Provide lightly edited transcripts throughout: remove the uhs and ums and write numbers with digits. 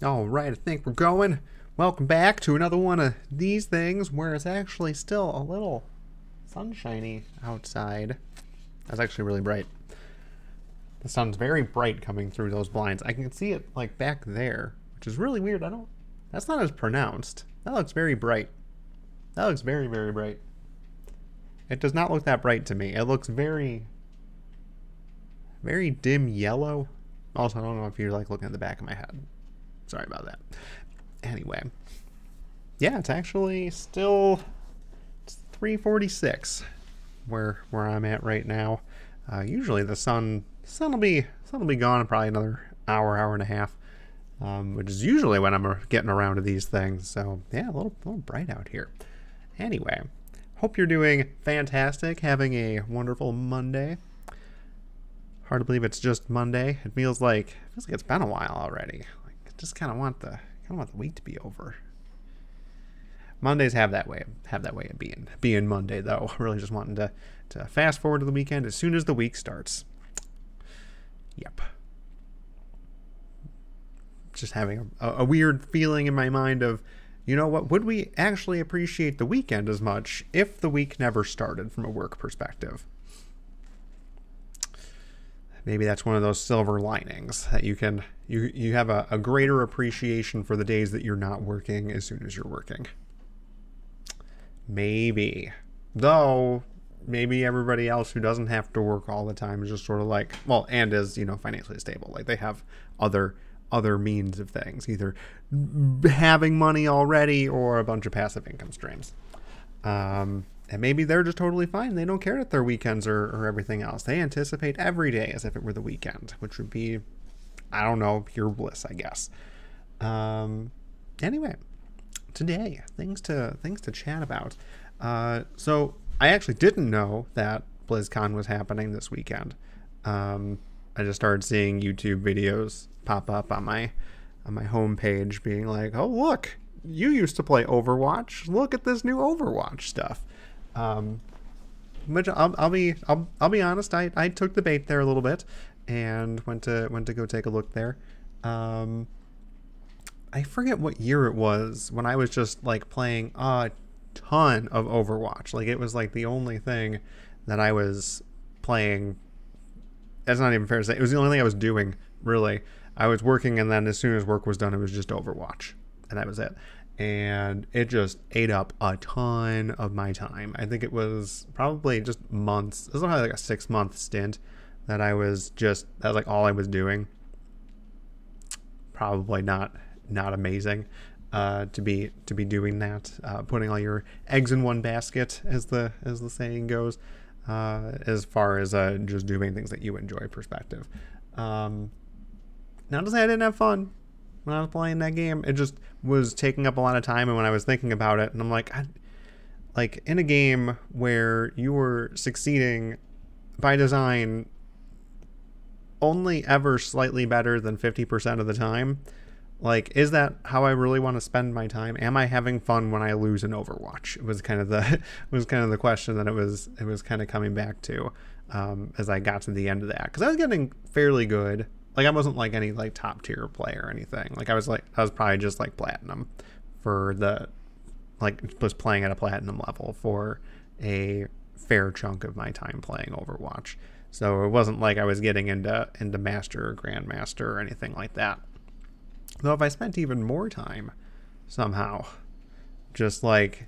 All right, I think we're going. Welcome back to another one of these things where it's actually still a little sunshiny outside. That's actually really bright. The sun's very bright coming through those blinds. I can see it like back there, which is really weird. That's not as pronounced. That looks very bright. That looks very, very bright. It does not look that bright to me. It looks very, very dim yellow. Also, I don't know if you're like looking at the back of my head. Sorry about that. Anyway, yeah, it's actually still 3:46 where I'm at right now. Usually the sun will be gone in probably another hour and a half, which is usually when I'm getting around to these things. So yeah, a little bright out here. Anyway, hope you're doing fantastic, having a wonderful Monday. Hard to believe it's just Monday. It feels like it's been a while already. Just kind of want the week to be over. Mondays have that way of being Monday though. Really just wanting to fast forward to the weekend as soon as the week starts. Yep. Just having a weird feeling in my mind of, you know what, would we actually appreciate the weekend as much if the week never started from a work perspective? Maybe that's one of those silver linings that you have a greater appreciation for the days that you're not working as soon as you're working. Maybe. Though, maybe everybody else who doesn't have to work all the time is just sort of like, well, and is, financially stable. Like they have other means of things, either having money already or a bunch of passive income streams. And maybe they're just totally fine. They don't care that their weekends or everything else. They anticipate every day as if it were the weekend, which would be, I don't know, pure bliss, I guess. Anyway, today, things to chat about. So I actually didn't know that BlizzCon was happening this weekend. I just started seeing YouTube videos pop up on my homepage being like, oh, look, you used to play Overwatch. Look at this new Overwatch stuff. Which I'll be honest, I took the bait there a little bit and went to go take a look there. I forget what year it was when I was just like playing a ton of Overwatch. Like it was like the only thing that I was playing. That's not even fair to say. It was the only thing I was doing, really. I was working, and then as soon as work was done, it was just Overwatch, and that was it. And it just ate up a ton of my time. I think it was probably just months. It was probably like a 6-month stint that was like all I was doing. Probably not amazing to be doing that. Putting all your eggs in one basket, as the saying goes, as far as just doing things that you enjoy perspective. Not to say I didn't have fun when I was playing that game. It just was taking up a lot of time, and when I was thinking about it, and I'm like, in a game where you were succeeding by design only ever slightly better than 50% of the time, like, is that how I really want to spend my time? Am I having fun when I lose an Overwatch? It was kind of the question that it was kind of coming back to as I got to the end of that, because I was getting fairly good. Like, I wasn't like any like top tier player or anything. Like I was probably just like platinum for was playing at a platinum level for a fair chunk of my time playing Overwatch. So it wasn't like I was getting into master or grandmaster or anything like that. Though if I spent even more time somehow, just like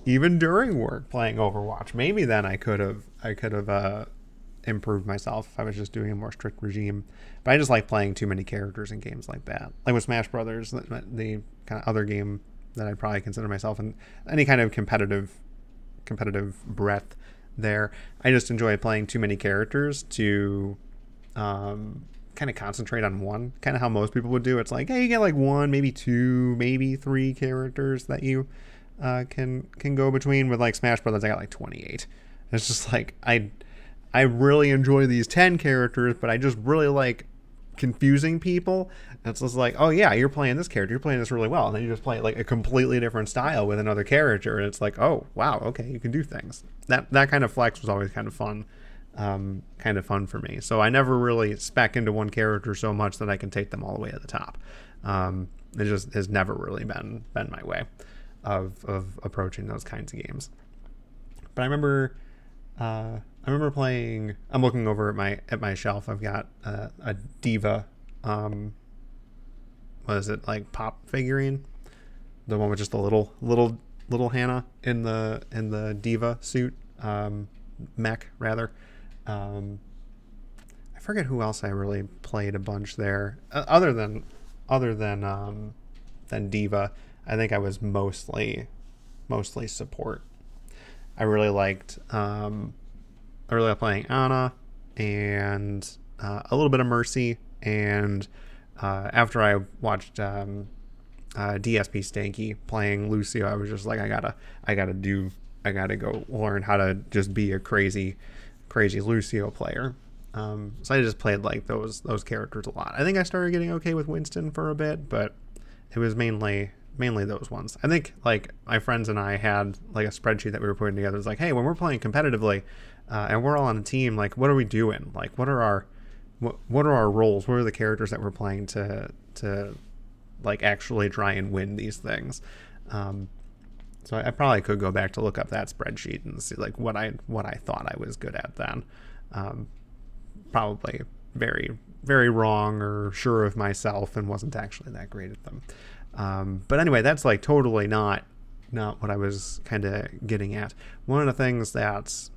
even during work playing Overwatch, maybe then I could have improved myself if I was just doing a more strict regime. But I just like playing too many characters in games like that. Like with Smash Brothers, the kind of other game that I'd probably consider myself in any kind of competitive breadth there. I just enjoy playing too many characters to kind of concentrate on one, kind of how most people would do. It's like, hey, you get like 1, maybe 2, maybe 3 characters that you can go between. With like Smash Brothers, I got like 28. It's just like I really enjoy these 10 characters, but I just really like confusing people. And it's just like, oh yeah, you're playing this character, you're playing this really well, and then you just play like a completely different style with another character, and it's like, oh wow, okay, you can do things. That kind of flex was always kind of fun kind of fun for me. So I never really spec into one character so much that I can take them all the way to the top. It just has never really been my way of approaching those kinds of games. But I remember playing. I'm looking over at my shelf. I've got a Diva. What is it, like pop figurine? The one with just a little Hannah in the Diva suit, mech rather. I forget who else I really played a bunch there, other than Diva. I think I was mostly support. I really liked playing Ana and a little bit of Mercy, and after I watched DSP Stanky playing Lucio, I was just like, I gotta go learn how to just be a crazy Lucio player. So I just played like those characters a lot. I think I started getting okay with Winston for a bit, but it was mainly those ones. I think like my friends and I had like a spreadsheet that we were putting together. It's like, hey, when we're playing competitively and we're all on a team, like what are we doing? Like what are our roles? What are the characters that we're playing to like actually try and win these things? So I probably could go back to look up that spreadsheet and see like what I thought I was good at then. Probably very, very wrong or sure of myself and wasn't actually that great at them. But anyway, that's like totally not what I was kind of getting at. One of the things that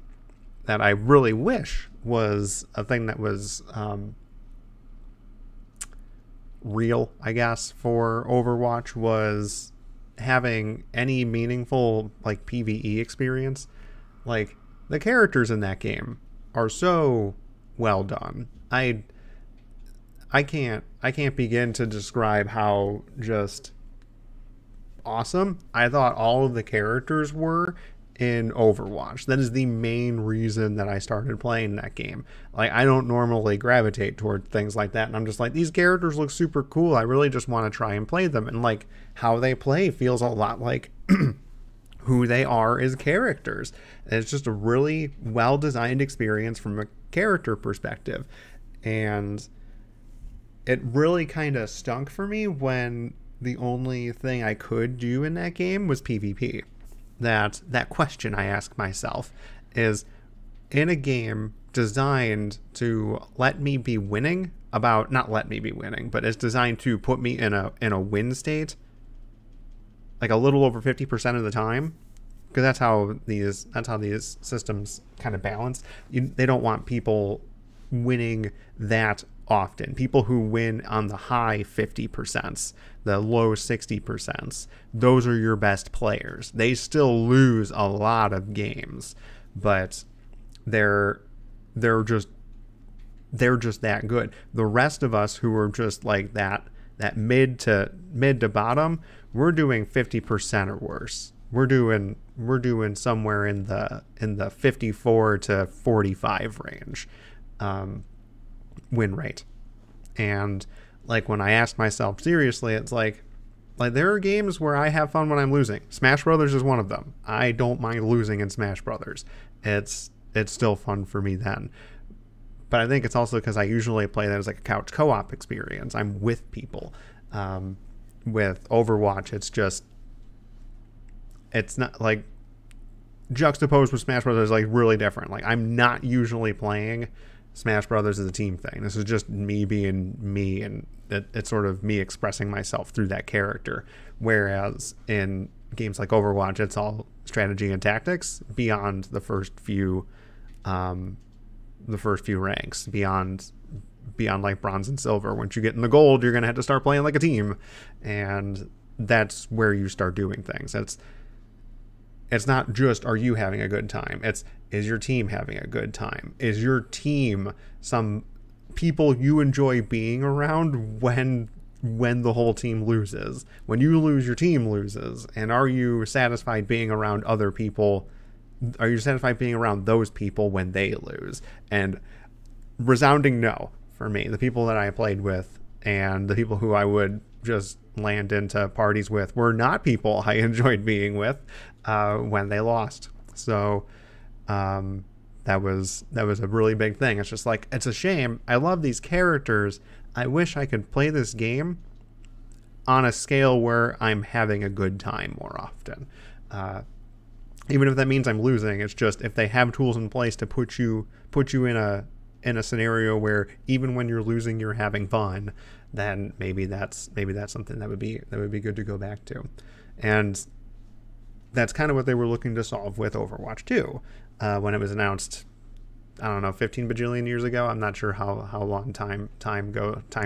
I really wish was a thing that was real, I guess, for Overwatch was having any meaningful like PvE experience. Like the characters in that game are so well done. I can't begin to describe how just awesome I thought all of the characters were in Overwatch. That is the main reason that I started playing that game. Like I don't normally gravitate toward things like that, and I'm just like, these characters look super cool. I really just want to try and play them, and like how they play feels a lot like who they are as characters. And it's just a really well designed experience from a character perspective, and it really kind of stunk for me when the only thing I could do in that game was PvP. That question I ask myself is, in a game designed to let me be winning, not let me be winning, but it's designed to put me in a win state like a little over 50% of the time, because that's how these systems kind of balance. They don't want people winning that often. People who win on the high 50%, the low 60%, those are your best players. They still lose a lot of games, but they're just that good. The rest of us who are just like that mid to bottom, we're doing 50% or worse. We're doing somewhere in the 54 to 45 range win rate. And like when I asked myself seriously, it's like there are games where I have fun when I'm losing. Smash Brothers is one of them. I don't mind losing in Smash Brothers. It's still fun for me then. But I think it's also because I usually play that as like a couch co-op experience. I'm with people. With Overwatch, it's not like juxtaposed with Smash Brothers, like really different. Like I'm not usually playing Smash Brothers as a team thing. This is just me being me, and it's sort of me expressing myself through that character. Whereas in games like Overwatch, it's all strategy and tactics beyond the first few ranks, beyond like bronze and silver. Once you get in the gold, you're gonna have to start playing like a team, and that's where you start doing things. It's not just, are you having a good time? It's, is your team having a good time? Is your team some people you enjoy being around when the whole team loses? When you lose, your team loses. And are you satisfied being around other people? Are you satisfied being around those people when they lose? And resounding no for me. The people that I played with and the people who I would just land into parties with were not people I enjoyed being with when they lost. So that was a really big thing. It's just like, it's a shame. I love these characters. I wish I could play this game on a scale where I'm having a good time more often. Even if that means I'm losing, it's just if they have tools in place to put you in a scenario where even when you're losing, you're having fun, then maybe that's something that would be good to go back to. And that's kind of what they were looking to solve with Overwatch 2 when it was announced. I don't know, 15 bajillion years ago. I'm not sure how long time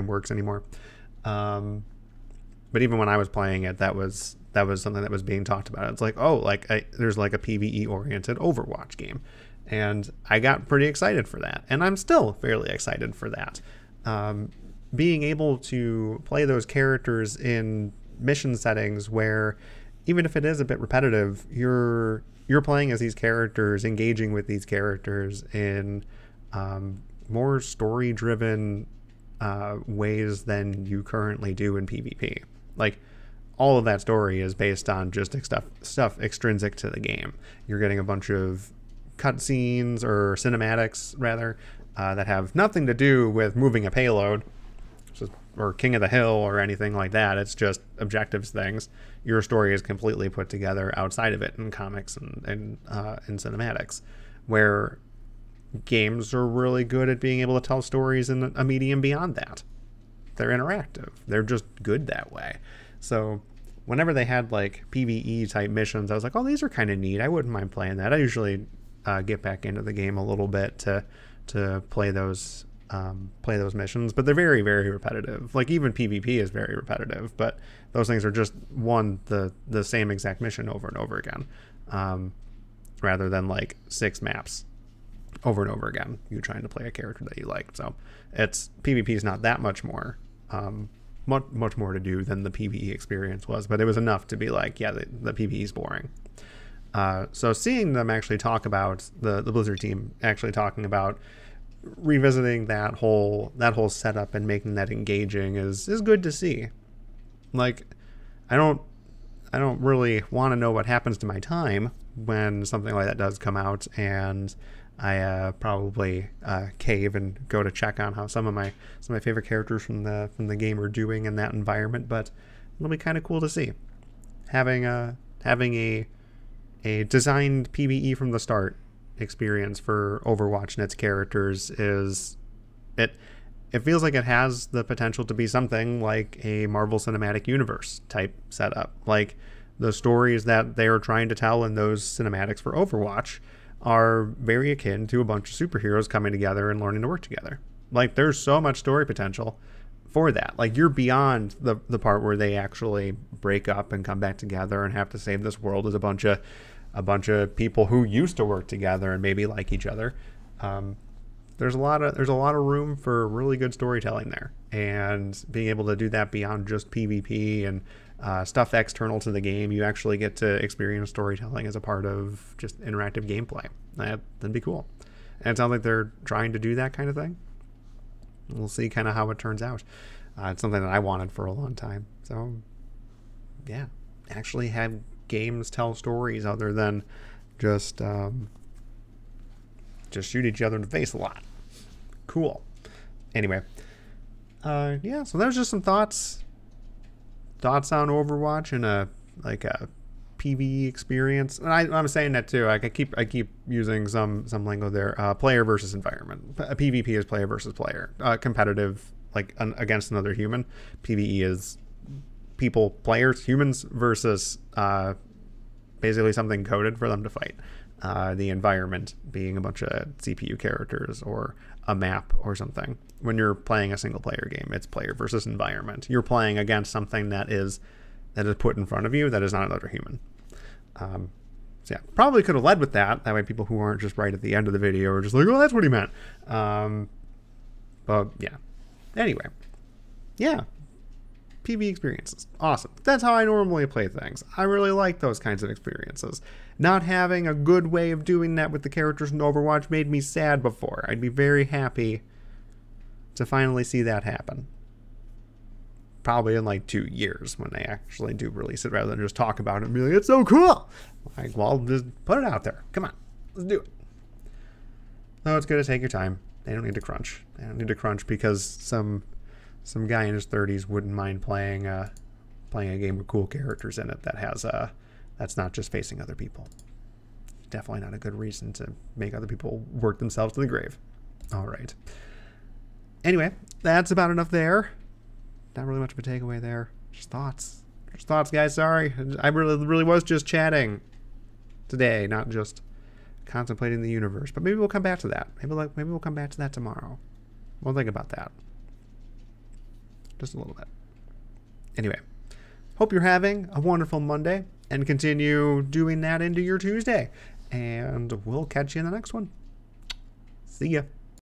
works anymore. But even when I was playing it, that was something that was being talked about. It's like, oh, there's like a PvE oriented Overwatch game, and I got pretty excited for that, and I'm still fairly excited for that. Being able to play those characters in mission settings where, even if it is a bit repetitive, you're playing as these characters, engaging with these characters in more story-driven ways than you currently do in PvP. Like, all of that story is based on just stuff extrinsic to the game. You're getting a bunch of cutscenes, or cinematics rather, that have nothing to do with moving a payload, or King of the Hill, or anything like that. It's just objectives things. Your story is completely put together outside of it in comics and cinematics, where games are really good at being able to tell stories in a medium beyond that. They're interactive. They're just good that way. So whenever they had like PvE type missions, I was like, oh, these are kind of neat. I wouldn't mind playing that. I usually get back into the game a little bit to play those missions, but they're very, very repetitive. Like, even PvP is very repetitive, but those things are just the same exact mission over and over again, rather than like 6 maps over and over again, you trying to play a character that you like. So PvP is not that much more much more to do than the PvE experience was, but it was enough to be like, yeah, the PvE is boring. So seeing them actually talk about the Blizzard team actually talking about revisiting that whole setup and making that engaging is good to see. Like, I don't really want to know what happens to my time when something like that does come out, and I probably cave and go to check on how some of my favorite characters from the game are doing in that environment. But it'll be kind of cool to see having a designed PvE from the start experience for Overwatch and its characters. It feels like it has the potential to be something like a Marvel Cinematic Universe type setup. Like, the stories that they are trying to tell in those cinematics for Overwatch are very akin to a bunch of superheroes coming together and learning to work together. Like, there's so much story potential for that. Like, you're beyond the part where they actually break up and come back together and have to save this world as a bunch of people who used to work together and maybe like each other. There's a lot of room for really good storytelling there, and being able to do that beyond just PvP and stuff external to the game. You actually get to experience storytelling as a part of just interactive gameplay. That'd be cool. And it sounds like they're trying to do that kind of thing. We'll see kind of how it turns out. It's something that I wanted for a long time. So, yeah, actually have games tell stories other than just shoot each other in the face a lot. Cool. Anyway, yeah, so that was just some thoughts on Overwatch and a PvE experience. And I'm saying that too. Like, I keep using some lingo there. Player versus environment. PvP is player versus player. Competitive, like against another human. PvE is players, humans versus basically something coded for them to fight. The environment being a bunch of CPU characters or a map or something. When you're playing a single player game, it's player versus environment. You're playing against something that is put in front of you that is not another human. So yeah, probably could have led with that. That way people who aren't just right at the end of the video are just like, oh, that's what he meant. But yeah. Anyway. Yeah. PvE experiences. Awesome. That's how I normally play things. I really like those kinds of experiences. Not having a good way of doing that with the characters in Overwatch made me sad before. I'd be very happy to finally see that happen. Probably in like 2 years when they actually do release it, rather than just talk about it and be like, it's so cool. Like, well, just put it out there. Come on. Let's do it. No, it's good to take your time. They don't need to crunch. They don't need to crunch because some guy in his 30s wouldn't mind playing a game with cool characters in it that has that's not just facing other people. Definitely not a good reason to make other people work themselves to the grave. All right. Anyway, that's about enough there. Not really much of a takeaway there. Just thoughts. Just thoughts, guys. Sorry. I really was just chatting today, not just contemplating the universe. But maybe we'll come back to that. Maybe we'll come back to that tomorrow. We'll think about that. Just a little bit. Anyway, hope you're having a wonderful Monday and continue doing that into your Tuesday. And we'll catch you in the next one. See ya.